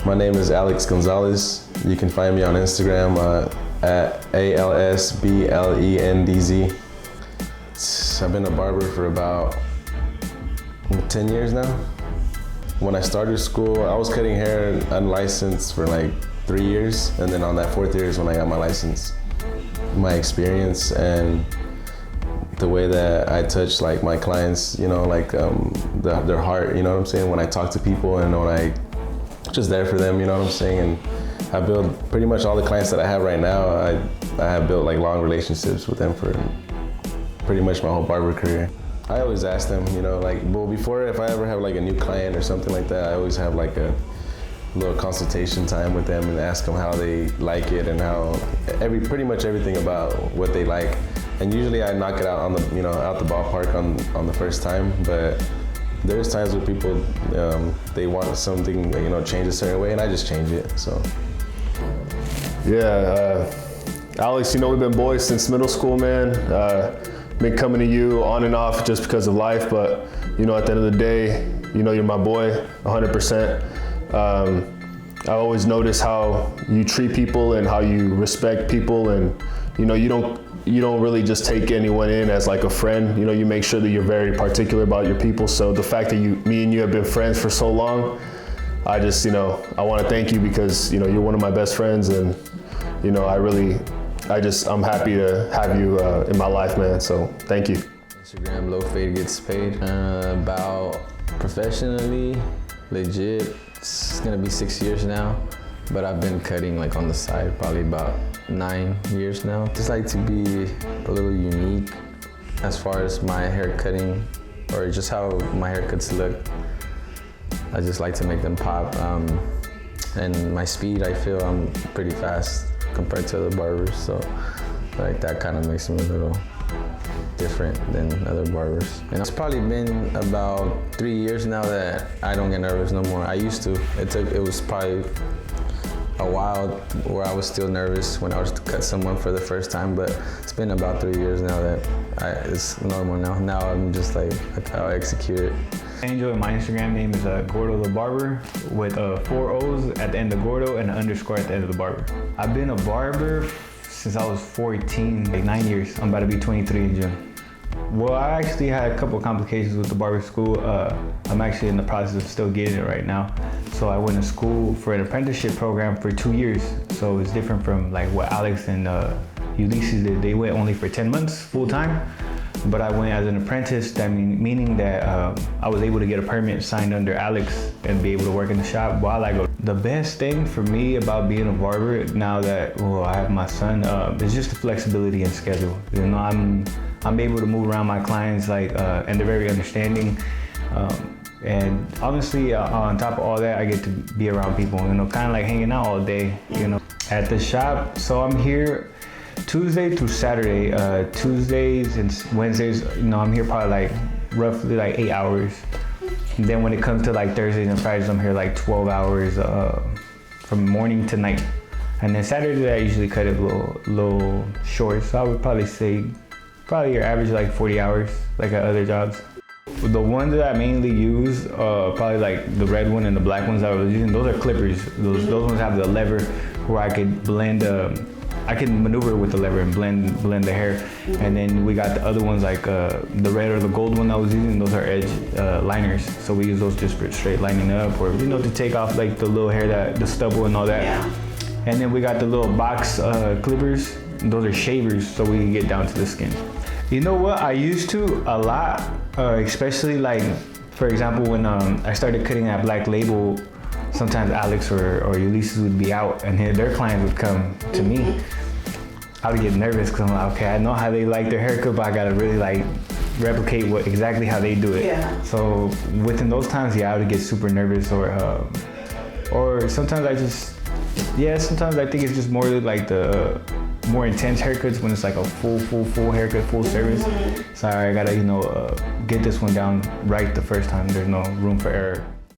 My name is Alex Gonzalez. You can find me on Instagram at ALSBLENDZ. I've been a barber for about 10 years now. When I started school, I was cutting hair unlicensed for like 3 years, and then on that 4th year is when I got my license. My experience and the way that I touch like my clients, you know, like their heart, you know what I'm saying? When I talk to people and when I just there for them, you know what I'm saying? And I build pretty much all the clients that I have right now. I have built like long relationships with them for pretty much my whole barber career. I always ask them, you know, like, well, before, if I ever have like a new client or something like that, I always have like a little consultation time with them and ask them how they like it and how pretty much everything about what they like. And usually I knock it out on the, you know, out the ballpark on the first time, but there's times where people, they want something, you know, change a certain way, and I just change it, so. Yeah, Alex, you know, we've been boys since middle school, man. Been coming to you on and off just because of life, but, you know, at the end of the day, you know, you're my boy, 100%. I always notice how you treat people and how you respect people, and, you know, you don't really just take anyone in as like a friend. You know, you make sure that you're very particular about your people. So the fact that me and you have been friends for so long, I just, you know, I want to thank you because, you know, you're one of my best friends, and, you know, I'm happy to have you in my life, man. So thank you. Instagram, low fade gets paid. About professionally, legit, it's gonna be 6 years now, but I've been cutting like on the side probably about 9 years now. Just like to be a little unique as far as my hair cutting or just how my haircuts look. I just like to make them pop. And my speed, I feel I'm pretty fast compared to other barbers, so like that kind of makes me a little different than other barbers. And it's probably been about 3 years now that I don't get nervous no more. I used to. It was probably a while where I was still nervous when I was to cut someone for the first time, but it's been about 3 years now that it's normal now. Now I'm just like, I'll execute it. Angel, and my Instagram name is Gordo the Barber with 4 O's at the end of Gordo and an underscore at the end of the barber. I've been a barber since I was 14, like 9 years. I'm about to be 23 in June. Well, I actually had a couple of complications with the barber school. I'm actually in the process of still getting it right now. So I went to school for an apprenticeship program for 2 years. So it's different from like what Alex and Ulysses did. They went only for 10 months full time. But I went as an apprentice, meaning that I was able to get a permit signed under Alex and be able to work in the shop while I go. The best thing for me about being a barber now that I have my son is just the flexibility and schedule. You know, I'm able to move around my clients, like, and they're very understanding. And honestly, on top of all that, I get to be around people, you know, kind of like hanging out all day, you know. At the shop, so I'm here Tuesday through Saturday. Tuesdays and Wednesdays, you know, I'm here probably like roughly like 8 hours. And then when it comes to like Thursdays and Fridays, I'm here like 12 hours from morning to night. And then Saturday, I usually cut it a little short. So I would probably say your average like 40 hours, like at other jobs. The ones that I mainly use, probably like the red one and the black ones that I was using, those are clippers. Those ones have the lever where I could blend, I can maneuver with the lever and blend the hair. And then we got the other ones like the red or the gold one I was using, those are edge liners. So we use those just for straight lining up, or, you know, to take off like the little hair, the stubble and all that. Yeah. And then we got the little box clippers. Those are shavers, so we can get down to the skin. You know what, I used to a lot, especially like, for example, when I started cutting at Black Label, sometimes Alex or Ulysses would be out and their clients would come to me. I would get nervous because I'm like, okay, I know how they like their haircut, but I gotta really like replicate exactly how they do it. Yeah. So within those times, yeah, I would get super nervous, or sometimes sometimes I think it's just more like the more intense haircuts when it's like a full haircut, full service. So I gotta, you know, get this one down right the first time. There's no room for error.